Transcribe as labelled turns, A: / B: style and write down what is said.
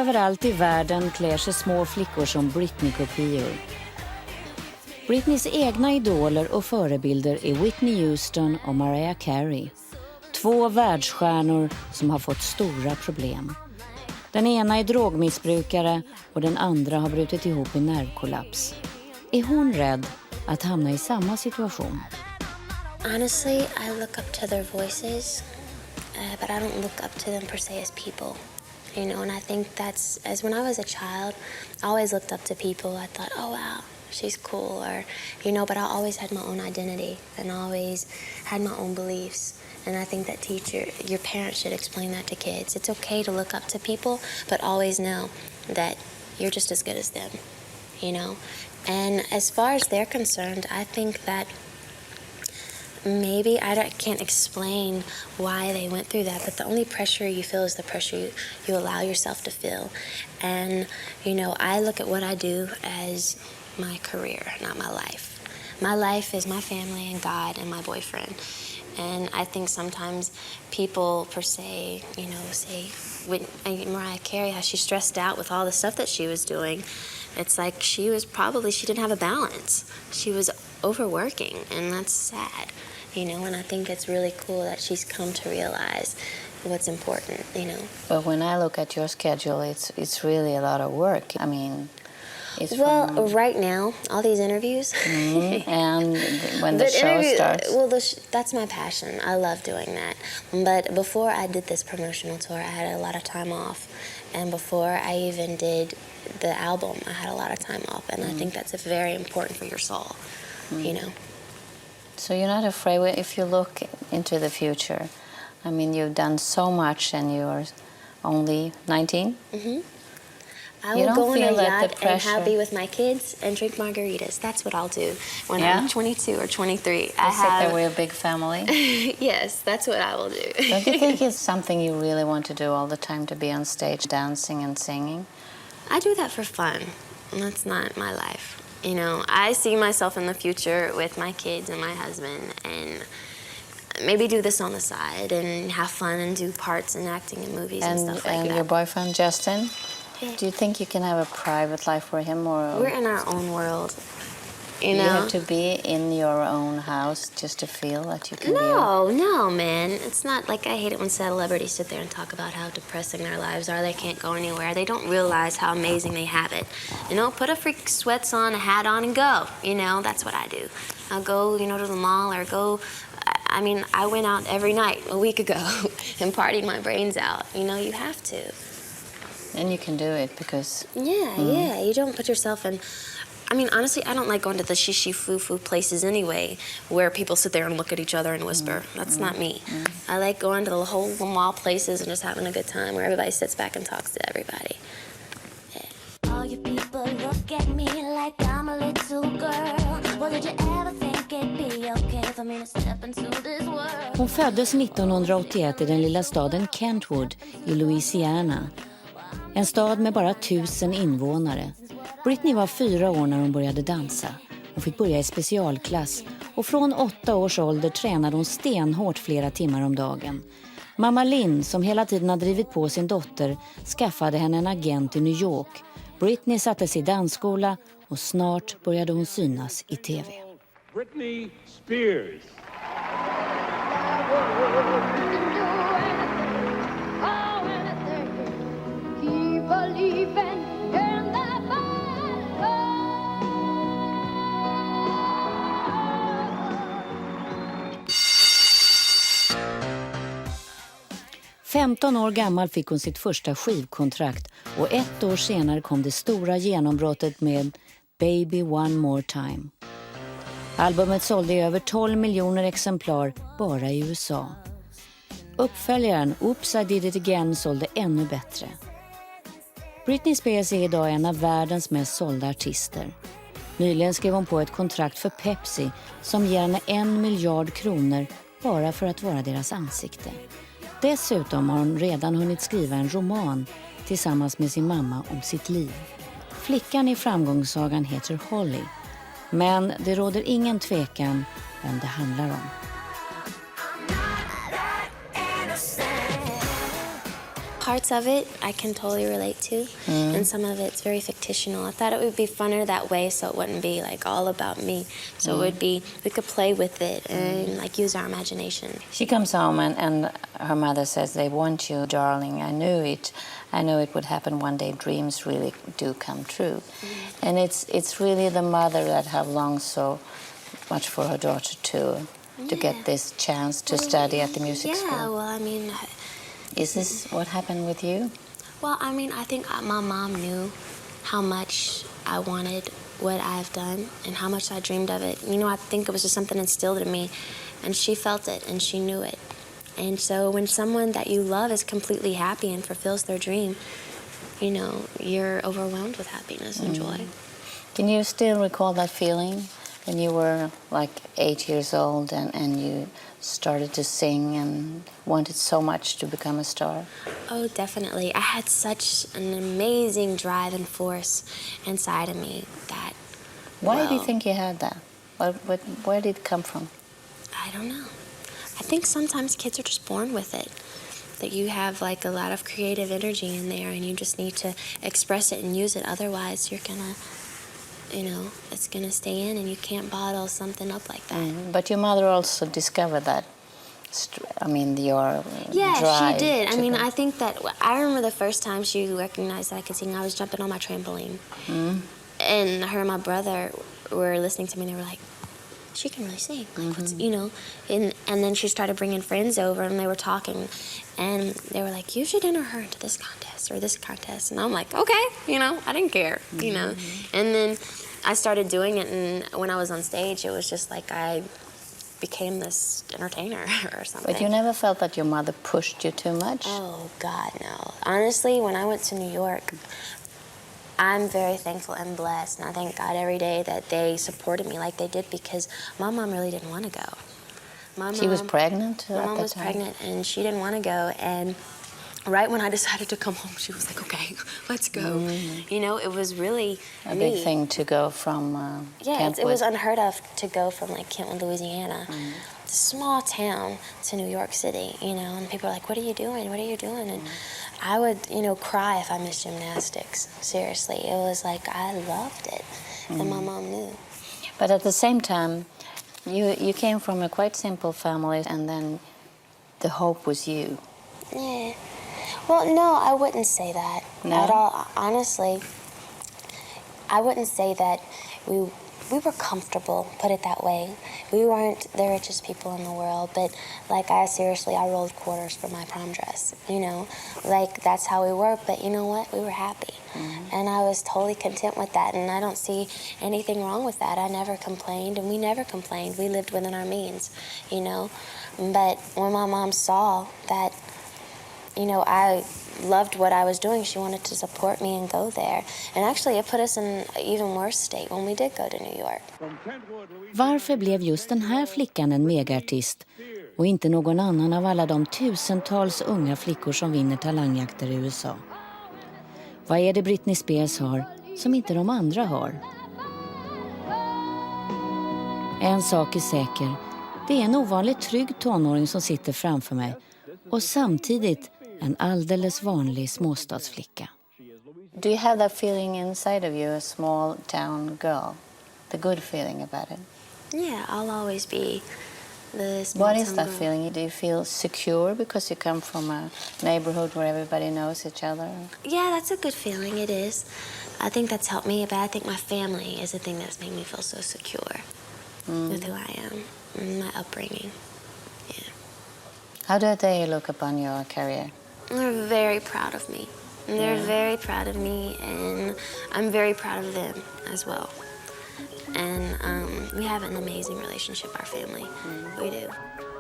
A: Överallt i världen klär sig små flickor som Britney-kopior. Britneys egna idoler och förebilder är Whitney Houston och Mariah Carey. 2 världsstjärnor som har fått stora problem. Den ena är drogmissbrukare och den andra har brutit ihop i nervkollaps. Är hon rädd att hamna i samma situation?
B: Honestly, I look up to their voices, but I don't look up to them per se as people. You know, and I think that's, as when I was a child, I always looked up to people. I thought, oh wow, she's cool, or, you know, but I always had my own identity and always had my own beliefs. And I think that your parents should explain that to kids. It's okay to look up to people, but always know that you're just as good as them, you know? And as far as they're concerned, I think that maybe I can't explain why they went through that, but the only pressure you feel is the pressure you allow yourself to feel. And, you know, I look at what I do as my career, not my life. My life is my family and God and my boyfriend. And I think sometimes people per se, you know, say, with Mariah Carey, how she stressed out with all the stuff that she was doing. It's like she didn't have a balance. She was overworking, and that's sad, you know, and I think it's really cool that she's come to realize what's important, you know.
A: But when I look at your schedule, it's really a lot of work. I mean,
B: right now, all these interviews.
A: And when the show starts.
B: Well, that's my passion. I love doing that. But before I did this promotional tour, I had a lot of time off. And before I even did the album, I had a lot of time off. And I think that's very important for your soul, you know.
A: So you're not afraid if you look into the future? I mean, you've done so much and you're only 19?
B: Mm-hmm. I will go on a yacht and be with my kids and drink margaritas. That's what I'll do when I'm 22 or 23.
A: Sit there with a big family?
B: Yes, that's what I will do.
A: Don't you think it's something you really want to do all the time, to be on stage dancing and singing?
B: I do that for fun. And that's not my life. You know, I see myself in the future with my kids and my husband and maybe do this on the side and have fun and do parts and acting in movies and stuff like that.
A: And your boyfriend, Justin?
B: Yeah.
A: Do you think you can have a private life for him, or
B: we're in our own world? You know,
A: you have to be in your own house just to feel that you can.
B: No, man. It's not like I hate it when celebrities sit there and talk about how depressing their lives are. They can't go anywhere. They don't realize how amazing they have it. You know, put a freak sweats on, a hat on, and go. You know, that's what I do. I'll go, you know, to the mall or go. I mean, I went out every night a week ago and partied my brains out. You know, you have to.
A: And you can do it because...
B: Yeah, you don't put yourself in... I mean, honestly, I don't like going to the shishi foo-foo places anyway, where people sit there and look at each other and whisper. That's not me. I like going to the whole mall places and just having a good time where everybody sits back and talks to everybody. Yeah. All you people look at me like I'm a little girl. Well, did you ever think it'd be okay for me to step into this world?
A: Hon föddes 1981 i den lilla staden Kentwood i Louisiana. En stad med bara 1000 invånare. Britney var 4 år när hon började dansa. Hon fick börja i specialklass och från 8 års ålder tränade hon stenhårt flera timmar om dagen. Mamma Lynn, som hela tiden har drivit på sin dotter, skaffade henne en agent i New York. Britney sattes i dansskola och snart började hon synas i tv.
C: Britney Spears.
D: Believing in that
A: "15 år gammal fick hon sitt första skivkontrakt och 1 år senare kom det stora genombrottet med Baby One More Time. Albumet sålde i över 12 miljoner exemplar bara i USA. Uppföljaren Oops, I Did It Again sålde ännu bättre. Britney Spears är idag en av världens mest sålda artister. Nyligen skrev hon på ett kontrakt för Pepsi som ger henne 1 miljard kronor bara för att vara deras ansikte. Dessutom har hon redan hunnit skriva en roman tillsammans med sin mamma om sitt liv. Flickan i framgångssagan heter Holly, men det råder ingen tvekan vem det handlar om.
B: parts of it I can totally relate to, and some of it's very fictional. I thought it would be funner that way, so it wouldn't be like all about me. So it would be, we could play with it and like use our imagination.
A: She comes home and her mother says, "They want you, darling. I knew it. I knew it would happen one day. Dreams really do come true." And it's really the mother that have longed so much for her daughter to get this chance to study at the music school.
B: Yeah, well, I mean...
A: Is this what happened with you?
B: Well, I mean, I think my mom knew how much I wanted what I've done and how much I dreamed of it. You know, I think it was just something instilled in me, and she felt it and she knew it. And so when someone that you love is completely happy and fulfills their dream, you know, you're overwhelmed with happiness and joy.
A: Can you still recall that feeling when you were like 8 years old and you started to sing and wanted so much to become a star?
B: Oh, definitely. I had such an amazing drive and force inside of me that...
A: Why do you think you had that? Where did it come from?
B: I don't know. I think sometimes kids are just born with it. That you have like a lot of creative energy in there and you just need to express it and use it. Otherwise, you're gonna, you know, it's gonna stay in and you can't bottle something up like that.
A: But your mother also discovered that, your
B: Yeah,
A: drive.
B: she did. I mean,
A: go.
B: I think that I remember the first time she recognized that I could sing, I was jumping on my trampoline. And her and my brother were listening to me and they were like, she can really sing, like, what's, you know, and then she started bringing friends over and they were talking and they were like, you should enter her into this contest or this contest. And I'm like, okay, you know, I didn't care, you know. And then I started doing it, and when I was on stage, it was just like I became this entertainer or something.
A: But you never felt that your mother pushed you too much?
B: Oh, God, no. Honestly, when I went to New York, I'm very thankful and blessed, and I thank God every day that they supported me like they did, because my mom really didn't want to go.
A: She was pregnant?
B: My mom was pregnant, and she didn't want to go, and right when I decided to come home, she was like, okay, let's go. You know, it was really
A: a big thing to go from
B: it was unheard of to go from, like, Kentwood, Louisiana, a small town, to New York City, you know, and people are like, what are you doing? What are you doing? And I would, you know, cry if I missed gymnastics. Seriously. It was like I loved it. And my mom knew.
A: But at the same time, you came from a quite simple family, and then the hope was you.
B: Yeah. Well, no, I wouldn't say that at all. Honestly, I wouldn't say that we were comfortable, put it that way. We weren't the richest people in the world, but like I rolled quarters for my prom dress, you know, like that's how we were. But you know what? We were happy, and I was totally content with that, and I don't see anything wrong with that. I never complained, and we never complained. We lived within our means, you know. But when my mom saw that, you know, I loved what I was doing, she wanted to support me and go there. And actually it put us in an even worse state when we did go to New York.
A: Varför blev just den här flickan en megaartist och inte någon annan av alla de tusentals unga flickor som vinner talangjakter i USA? Vad är det Britney Spears har som inte de andra har? En sak är säker, det är en ovanligt trygg tonåring som sitter framför mig och samtidigt en alldeles vanlig småstadsflicka. Do you have that feeling inside of you, a small town girl? The good feeling about it?
B: Yeah, I'll always be the small town girl.
A: What is that feeling? Do you feel secure because you come from a neighborhood where everybody knows each other?
B: Yeah, that's a good feeling, it is. I think that's helped me, but I think my family is the thing that's made me feel so secure with who I am and my upbringing. Yeah.
A: How do they look upon your career?
B: They're very proud of me. And they're very proud of me, and I'm very proud of them as well. And we have an amazing relationship, our family. We do.